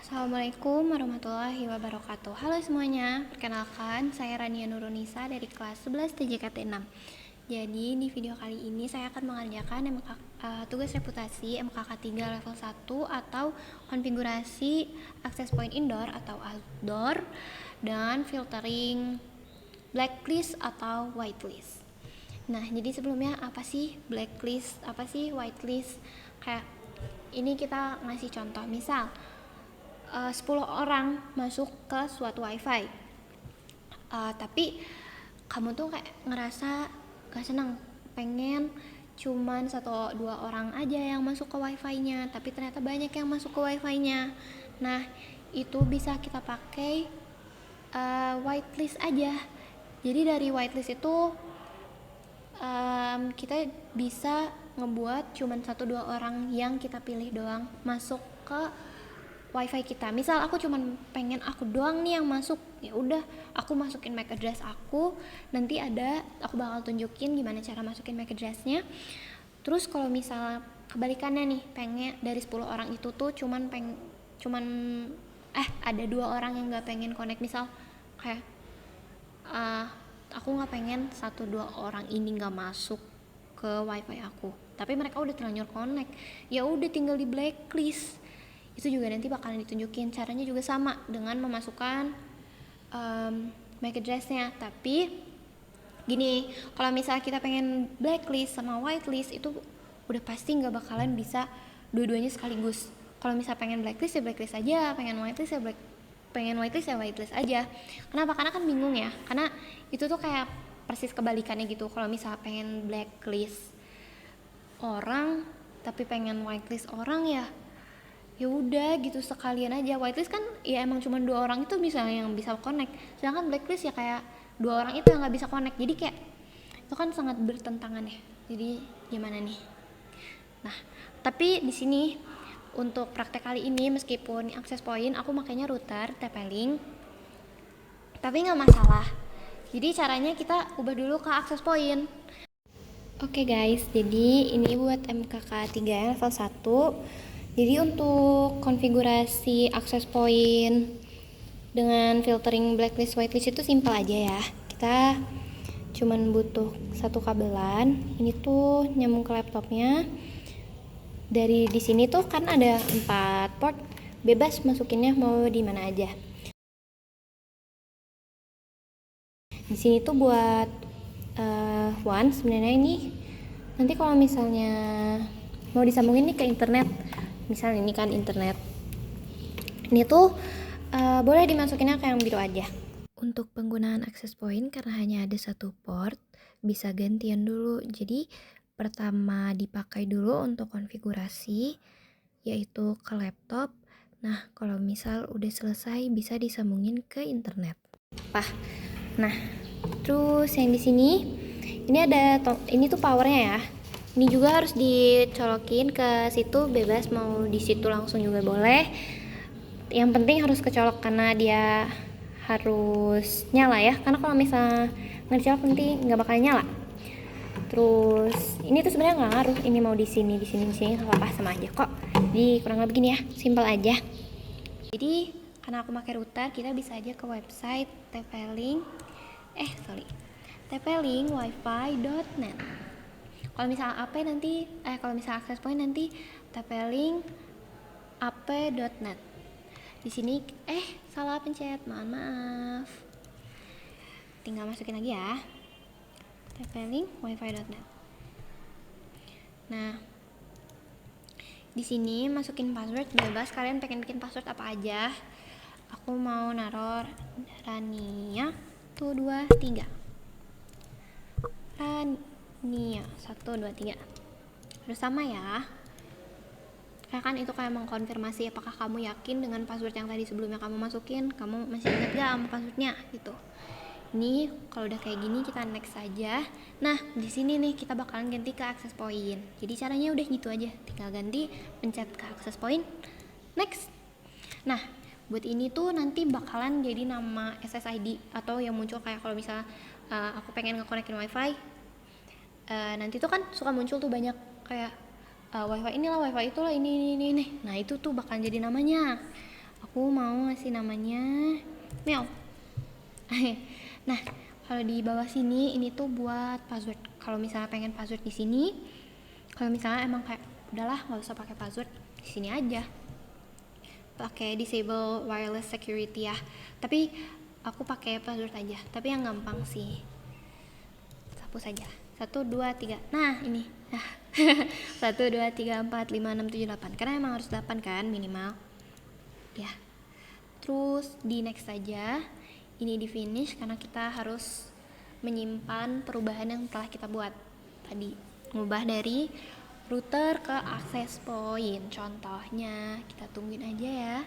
Assalamualaikum warahmatullahi wabarakatuh. Halo semuanya, perkenalkan saya Rania Nurunisa dari kelas 11 TJKT 6. Jadi di video kali ini saya akan mengerjakan tugas reputasi MKK 3 level 1 atau konfigurasi access point indoor atau outdoor dan filtering blacklist atau whitelist. Nah, jadi sebelumnya apa sih blacklist, apa sih whitelist? Kayak ini kita ngasih contoh, misal 10 orang masuk ke suatu wifi, tapi kamu tuh kayak ngerasa gak senang, pengen cuman 1-2 orang aja yang masuk ke wifi-nya, tapi ternyata banyak yang masuk ke wifi-nya. Nah, itu bisa kita pakai whitelist aja. Jadi dari whitelist itu kita bisa ngebuat cuman 1-2 orang yang kita pilih doang masuk ke wifi kita. Misal aku cuman pengen aku doang nih yang masuk, ya udah aku masukin MAC address aku, nanti aku bakal tunjukin gimana cara masukin MAC addressnya. Terus kalau misal kebalikannya nih, pengen dari 10 orang itu tuh cuman ada 2 orang yang nggak pengen connect, misal kayak aku nggak pengen 1-2 orang ini nggak masuk ke wifi aku, tapi mereka udah terlanjur connect, ya udah tinggal di blacklist. Itu juga nanti bakalan ditunjukin, caranya juga sama dengan memasukkan MAC address-nya. Tapi gini, kalau misalnya kita pengen blacklist sama whitelist itu udah pasti nggak bakalan bisa dua-duanya sekaligus. Kalau misalnya pengen blacklist ya blacklist aja, pengen whitelist ya whitelist aja. Kenapa? Karena kan bingung ya, karena itu tuh kayak persis kebalikannya gitu. Kalau misalnya pengen blacklist orang tapi pengen whitelist orang, ya udah gitu sekalian aja. Whitelist kan ya emang cuma 2 orang itu misalnya yang bisa connect, sedangkan blacklist ya kayak 2 orang itu yang nggak bisa connect. Jadi kayak itu kan sangat bertentangan ya. Jadi gimana nih? Nah, tapi di sini untuk praktek kali ini meskipun access point aku makanya router TP-Link, tapi nggak masalah. Jadi caranya kita ubah dulu ke access point. Oke guys, jadi ini buat MKK 3 level 1. Jadi untuk konfigurasi access point dengan filtering blacklist whitelist itu simpel aja ya. Kita cuman butuh satu kabelan. Ini tuh nyambung ke laptopnya. Dari di sini tuh kan ada 4 port, bebas masukinnya mau di mana aja. Di sini tuh buat WAN sebenarnya. Ini nanti kalau misalnya mau disambungin nih ke internet, misalnya ini kan internet, ini tuh boleh dimasukinnya ke yang biru aja. Untuk penggunaan access point karena hanya ada satu port, bisa gantian dulu. Jadi pertama dipakai dulu untuk konfigurasi, yaitu ke laptop. Nah, kalau misal udah selesai bisa disambungin ke internet. Nah, terus yang di sini ini ada ini tuh powernya ya. Ini juga harus dicolokin ke situ, bebas mau di situ langsung juga boleh. Yang penting harus kecolok karena dia harus nyala ya. Karena kalau misalnya nggak dicolok nanti nggak bakal nyala. Terus ini tuh sebenarnya nggak ngaruh. Ini mau di sini nggak apa-apa, sama aja kok. Jadi kurang lebih gini ya, simpel aja. Jadi karena aku pakai router, kita bisa aja ke website tp-link-wifi.net. Kalau misalnya AP nanti kalau misalnya access point nanti tp-link ap.net. Di sini salah pencet, mohon maaf. Tinggal masukin lagi ya. tp-link wifi.net. Nah, di sini masukin password bebas, kalian pengen bikin password apa aja. Aku mau naruh Rania 123. Rania 123. Harus sama ya. Karena kan itu kayak mengkonfirmasi apakah kamu yakin dengan password yang tadi sebelumnya kamu masukin, kamu masih ingat gak sama passwordnya gitu. Ini kalau udah kayak gini kita next aja. Nah, di sini nih kita bakalan ganti ke access point. Jadi caranya udah gitu aja, tinggal ganti, pencet ke access point, next. Nah, buat ini tuh nanti bakalan jadi nama SSID atau yang muncul kayak kalau misalnya aku pengen nge-connectin wifi, nanti tuh kan suka muncul tuh banyak kayak wifi inilah, wifi itulah, ini. Nah itu tuh bakalan jadi namanya. Aku mau ngasih namanya Meow. Nah, kalau di bawah sini ini tuh buat password. Kalau misalnya pengen password di sini, kalau misalnya emang kayak udahlah nggak usah pakai password, di sini aja pakai disable wireless security ya. Tapi aku pakai password aja, tapi yang gampang sih. Hapus saja. 1 2 3. Nah, ini. Nah. 1 2 3 4 5 6 7 8. Karena emang harus 8 kan minimal. Ya. Terus di next saja. Ini di finish karena kita harus menyimpan perubahan yang telah kita buat tadi. Ngubah dari router ke access point. Contohnya, kita tungguin aja ya.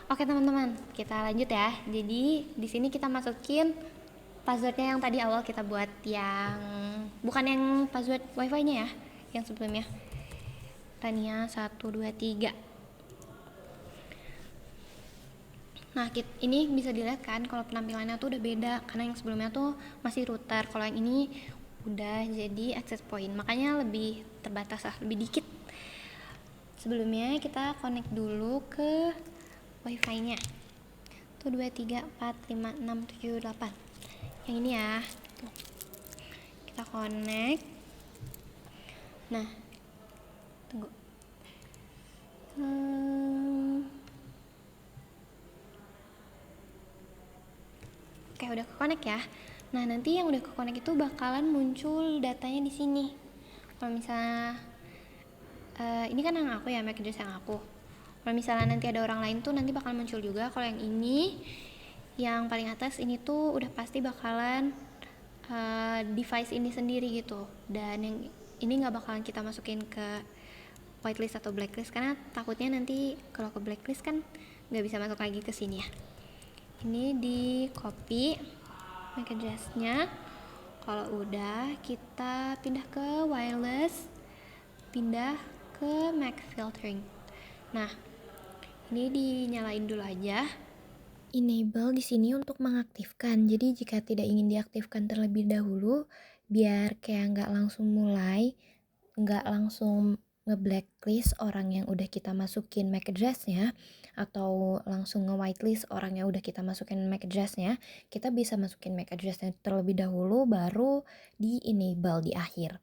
Oke teman-teman, kita lanjut ya. Jadi di sini kita masukin passwordnya yang tadi awal kita buat, yang bukan yang password wifi-nya ya, yang sebelumnya. Tania 1 2 3. Nah, ini bisa dilihat kan kalau penampilannya tuh udah beda karena yang sebelumnya tuh masih router. Kalau yang ini udah jadi access point, makanya lebih terbatas lah, lebih dikit. Sebelumnya kita connect dulu ke wifi-nya. Tuh 2 3 4 5 6 7 8. Yang ini ya. Tuh. Kita connect. Nah, tunggu. Oke, udah ke connect ya. Nah, nanti yang udah ke connect itu bakalan muncul datanya di sini. Kalau misalnya ini kan yang aku ya, MAC address yang aku. Kalau misalnya nanti ada orang lain tuh nanti bakal muncul juga. Kalau yang ini, yang paling atas ini tuh udah pasti bakalan device ini sendiri gitu. Dan yang ini nggak bakalan kita masukin ke whitelist atau blacklist karena takutnya nanti kalau ke blacklist kan nggak bisa masuk lagi ke sini ya. Ini di copy MAC address-nya. Kalau udah kita pindah ke wireless, pindah ke MAC filtering. Nah, ini dinyalain dulu aja. Enable di sini untuk mengaktifkan. Jadi jika tidak ingin diaktifkan terlebih dahulu, biar kayak nggak langsung mulai, nggak langsung nge-blacklist orang yang udah kita masukin MAC address-nya, atau langsung nge-whitelist orang yang udah kita masukin MAC address-nya, kita bisa masukin MAC address-nya terlebih dahulu, baru di-enable di akhir.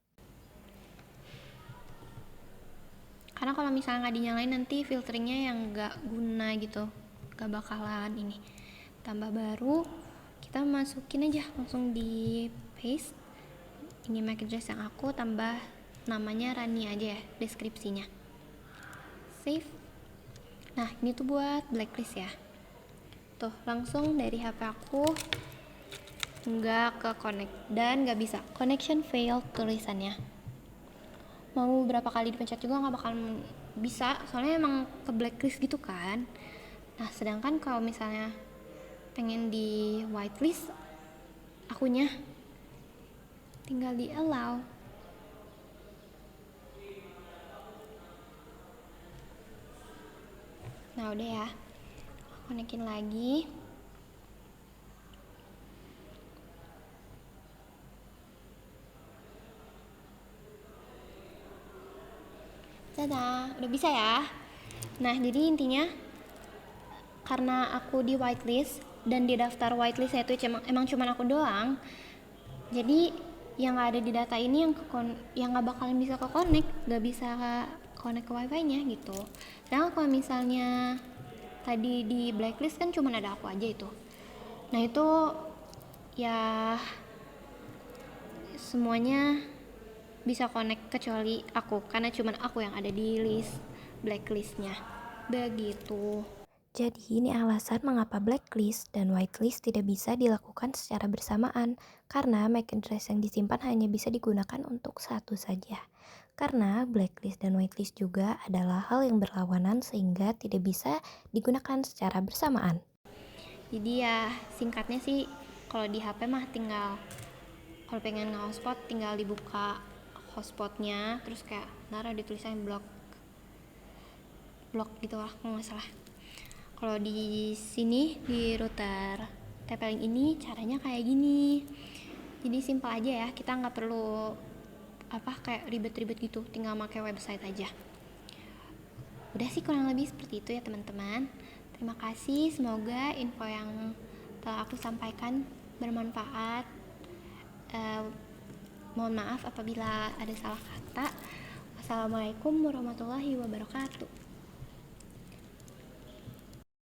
Karena kalau misalnya nggak dinyalain nanti filteringnya yang nggak guna gitu, nggak bakalan ini. Tambah baru, kita masukin aja langsung di paste. Ini MAC address yang aku, tambah namanya Rani aja ya, deskripsinya. Save. Nah, ini tuh buat blacklist ya. Tuh, langsung dari HP aku nggak ke connect dan nggak bisa. Connection failed tulisannya. Mau berapa kali dipencet juga nggak bakal bisa, soalnya emang ke blacklist gitu kan. Nah, sedangkan kalau misalnya pengen di whitelist akunya, tinggal di allow. Nah, udah ya, konekin lagi. Dadah, udah bisa ya. Nah, jadi intinya karena aku di whitelist dan di daftar whitelist itu emang cuman aku doang, jadi yang ada di data ini yang nggak bakalan bisa ke connect, nggak bisa connect ke wifi-nya gitu. Sedangkan kalau misalnya tadi di blacklist kan cuma ada aku aja itu. Nah, itu ya semuanya bisa connect kecuali aku, karena cuma aku yang ada di list blacklistnya. Begitu. Jadi ini alasan mengapa blacklist dan whitelist tidak bisa dilakukan secara bersamaan, karena MAC address yang disimpan hanya bisa digunakan untuk satu saja. Karena blacklist dan whitelist juga adalah hal yang berlawanan sehingga tidak bisa digunakan secara bersamaan. Jadi ya singkatnya sih Kalau di HP mah tinggal, kalau pengen nge-hotspot tinggal dibuka hotspotnya, terus kayak naruh di tulisan blok gitu lah kalau nggak salah. Kalau di sini di router TP-Link ini caranya kayak gini. Jadi simpel aja ya, kita nggak perlu kayak ribet-ribet gitu, tinggal pakai website aja. Udah sih kurang lebih seperti itu ya teman-teman. Terima kasih, semoga info yang telah aku sampaikan bermanfaat. Mohon maaf apabila ada salah kata. Wassalamualaikum warahmatullahi wabarakatuh.